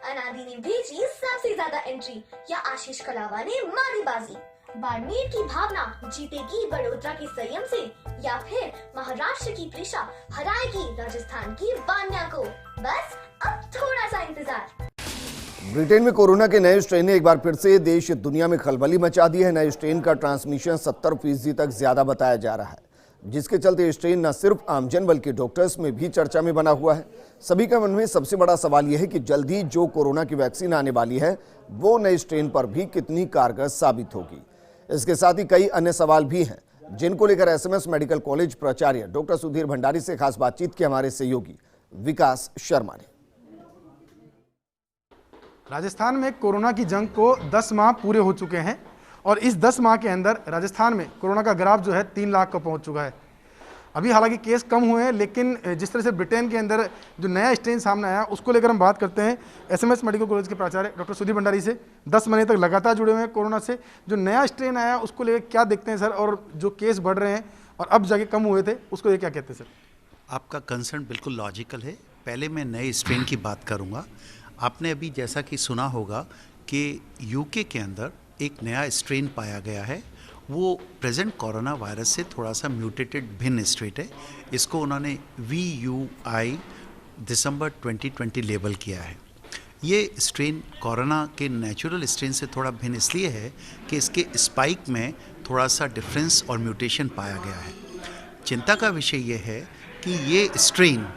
अनादि ने भेजी सबसे ज्यादा एंट्री या आशीष कलावा ने मारी बाजी? बाड़मेर की भावना जीतेगी बड़ोदरा के संयम से या फिर महाराष्ट्र की त्रिशा हराएगी राजस्थान की वान्या को? बस अब थोड़ा सा इंतजार। ब्रिटेन में कोरोना के नए स्ट्रेन ने एक बार फिर से देश दुनिया में खलबली मचा दी है। नए स्ट्रेन का ट्रांसमिशन 70% तक ज्यादा बताया जा रहा है, जिसके चलते स्ट्रेन न सिर्फ आमजन बल्कि डॉक्टर्स में भी चर्चा में बना हुआ है। सभी के मन में सबसे बड़ा सवाल यह है कि जल्दी जो कोरोना की वैक्सीन आने वाली है वो नए स्ट्रेन पर भी कितनी कारगर साबित होगी। इसके साथ ही कई अन्य सवाल भी हैं, जिनको लेकर एसएमएस मेडिकल कॉलेज प्राचार्य डॉक्टर सुधीर भंडारी से खास बातचीत की हमारे सहयोगी विकास शर्मा ने। राजस्थान में कोरोना की जंग को 10 माह पूरे हो चुके हैं और इस 10 माह के अंदर राजस्थान में कोरोना का ग्राफ जो है 3 लाख को पहुंच चुका है। अभी हालांकि केस कम हुए हैं, लेकिन जिस तरह से ब्रिटेन के अंदर जो नया स्ट्रेन सामने आया उसको लेकर हम बात करते हैं एसएमएस मेडिकल कॉलेज के प्राचार्य डॉक्टर सुधीर भंडारी से। 10 महीने तक लगातार जुड़े हुए हैं कोरोना से। जो नया स्ट्रेन आया उसको लेकर क्या देखते हैं सर, और जो केस बढ़ रहे हैं और अब जाके कम हुए थे उसको लेकर क्या कहते हैं सर? आपका कंसर्न बिल्कुल लॉजिकल है। पहले मैं नए स्ट्रेन की बात करूंगा। आपने अभी जैसा कि सुना होगा कि यूके के अंदर एक नया स्ट्रेन पाया गया है। वो प्रेजेंट कोरोना वायरस से थोड़ा सा म्यूटेटेड भिन्न स्ट्रेन है। इसको उन्होंने VUI दिसंबर 2020 लेबल किया है। ये स्ट्रेन कोरोना के नेचुरल स्ट्रेन से थोड़ा भिन्न इसलिए है कि इसके स्पाइक में थोड़ा सा डिफरेंस और म्यूटेशन पाया गया है। चिंता का विषय ये है कि ये स्ट्रेन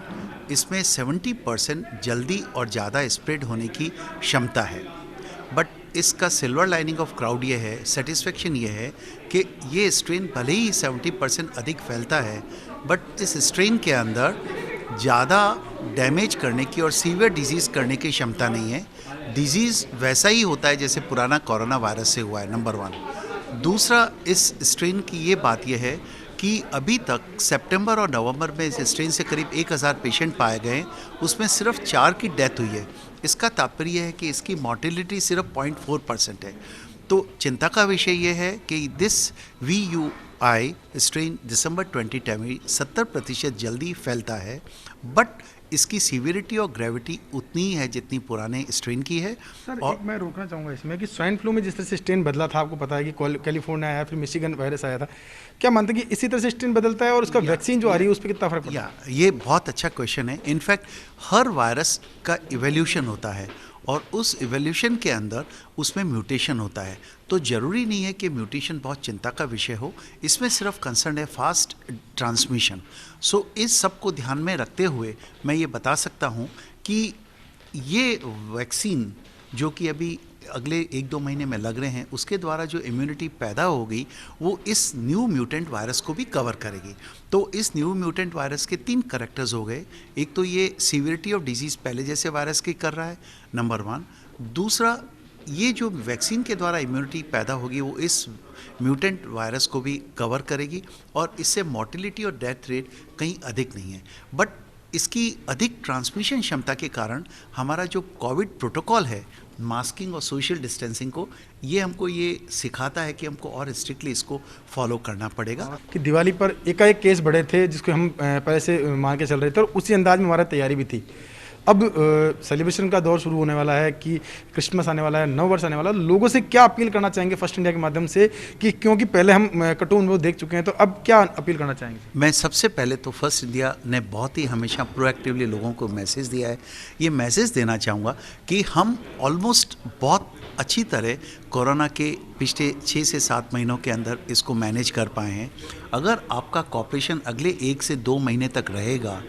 इसमें 70% जल्दी और ज़्यादा स्प्रेड होने की क्षमता है। बट इसका सिल्वर लाइनिंग ऑफ क्राउड ये है, सेटिस्फेक्शन ये है कि ये स्ट्रेन भले ही 70% अधिक फैलता है, बट इस स्ट्रेन के अंदर ज़्यादा डैमेज करने की और सीवियर डिजीज़ करने की क्षमता नहीं है। डिजीज़ वैसा ही होता है जैसे पुराना कोरोना वायरस से हुआ है, नंबर 1। दूसरा, इस स्ट्रेन की ये बात यह है कि अभी तक सितंबर और नवंबर में इस स्ट्रेन से करीब 1000 पेशेंट पाए गए, उसमें सिर्फ 4 की डेथ हुई है। इसका तात्पर्य है कि इसकी मॉर्टेलिटी सिर्फ 0.4% है। तो चिंता का विषय यह है कि दिस VUI स्ट्रेन दिसंबर 2020 70% जल्दी फैलता है, बट इसकी सीवियरिटी और ग्रेविटी उतनी ही है जितनी पुराने स्ट्रेन की है। सर और एक मैं रोकना चाहूँगा इसमें कि स्वाइन फ्लू में जिस तरह से स्ट्रेन बदला था, आपको पता है कि कैलिफोर्निया आया, फिर मिशिगन वायरस आया था, क्या मानते हैं कि इसी तरह से स्ट्रेन बदलता है और उसका वैक्सीन जो आ रही है उस पर कितना फर्क पड़ता है? ये बहुत अच्छा क्वेश्चन है। इनफैक्ट हर वायरस का इवोल्यूशन होता है और उस इवोल्यूशन के अंदर उसमें म्यूटेशन होता है। तो ज़रूरी नहीं है कि म्यूटेशन बहुत चिंता का विषय हो, इसमें सिर्फ कंसर्न है फास्ट ट्रांसमिशन। सो इस सब को ध्यान में रखते हुए मैं ये बता सकता हूँ कि ये वैक्सीन जो कि अभी अगले 1-2 महीने में लग रहे हैं, उसके द्वारा जो इम्यूनिटी पैदा होगी वो इस न्यू म्यूटेंट वायरस को भी कवर करेगी। तो इस न्यू म्यूटेंट वायरस के 3 करैक्टर्स हो गए। एक तो ये सीवियरिटी ऑफ डिजीज़ पहले जैसे वायरस की कर रहा है, नंबर 1। दूसरा, ये जो वैक्सीन के द्वारा इम्यूनिटी पैदा होगी वो इस म्यूटेंट वायरस को भी कवर करेगी और इससे मॉर्टिलिटी और डेथ रेट कहीं अधिक नहीं है। बट इसकी अधिक ट्रांसमिशन क्षमता के कारण हमारा जो कोविड प्रोटोकॉल है, मास्किंग और सोशल डिस्टेंसिंग को, ये हमको ये सिखाता है कि हमको और स्ट्रिक्टली इसको फॉलो करना पड़ेगा। कि दिवाली पर एकाएक केस बढ़े थे जिसको हम पहले से मान के चल रहे थे और उसी अंदाज में हमारा तैयारी भी थी। अब सेलिब्रेशन का दौर शुरू होने वाला है कि क्रिसमस आने वाला है, नव वर्ष आने वाला है, लोगों से क्या अपील करना चाहेंगे फर्स्ट इंडिया के माध्यम से कि क्योंकि पहले हम कार्टून वो देख चुके हैं, तो अब क्या अपील करना चाहेंगे? मैं सबसे पहले तो फर्स्ट इंडिया ने बहुत ही हमेशा प्रोएक्टिवली लोगों को मैसेज दिया है। ये मैसेज देना चाहूँगा कि हम ऑलमोस्ट बहुत अच्छी तरह कोरोना के पिछले 6 से 7 महीनों के अंदर इसको मैनेज कर पाए हैं। अगर आपका कॉपरेशन अगले 1 से 2 महीने तक रहेगा,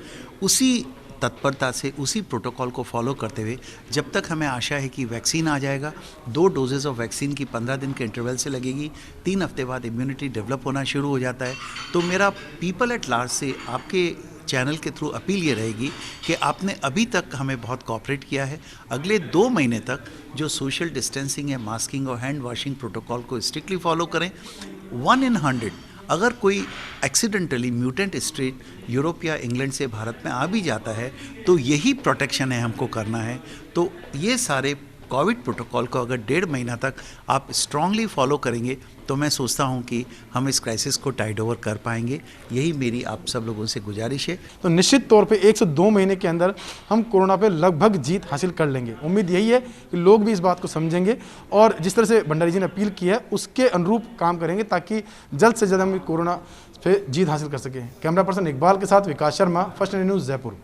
उसी तत्परता से उसी प्रोटोकॉल को फॉलो करते हुए, जब तक हमें आशा है कि वैक्सीन आ जाएगा, 2 डोजेज़ ऑफ वैक्सीन की 15 दिन के इंटरवल से लगेगी, 3 हफ्ते बाद इम्यूनिटी डेवलप होना शुरू हो जाता है। तो मेरा पीपल एट लार्ज से आपके चैनल के थ्रू अपील ये रहेगी कि आपने अभी तक हमें बहुत कोऑपरेट किया है। अगले 2 महीने तक जो सोशल डिस्टेंसिंग है, मास्किंग और हैंड वॉशिंग प्रोटोकॉल को स्ट्रिक्टली फॉलो करें। 1 in 100 अगर कोई एक्सीडेंटली म्यूटेंट स्ट्रेन यूरोप या इंग्लैंड से भारत में आ भी जाता है, तो यही प्रोटेक्शन है हमको करना है। तो ये सारे कोविड प्रोटोकॉल को अगर 1.5 महीना तक आप स्ट्रांगली फॉलो करेंगे तो मैं सोचता हूं कि हम इस क्राइसिस को टाइड ओवर कर पाएंगे। यही मेरी आप सब लोगों से गुजारिश है। तो निश्चित तौर पे 1 से 2 महीने के अंदर हम कोरोना पे लगभग जीत हासिल कर लेंगे। उम्मीद यही है कि लोग भी इस बात को समझेंगे और जिस तरह से भंडारी जी ने अपील की है उसके अनुरूप काम करेंगे ताकि जल्द से जल्द हम कोरोना पे जीत हासिल कर सकें। कैमरा पर्सन इकबाल के साथ विकास शर्मा, फर्स्ट न्यूज़ जयपुर।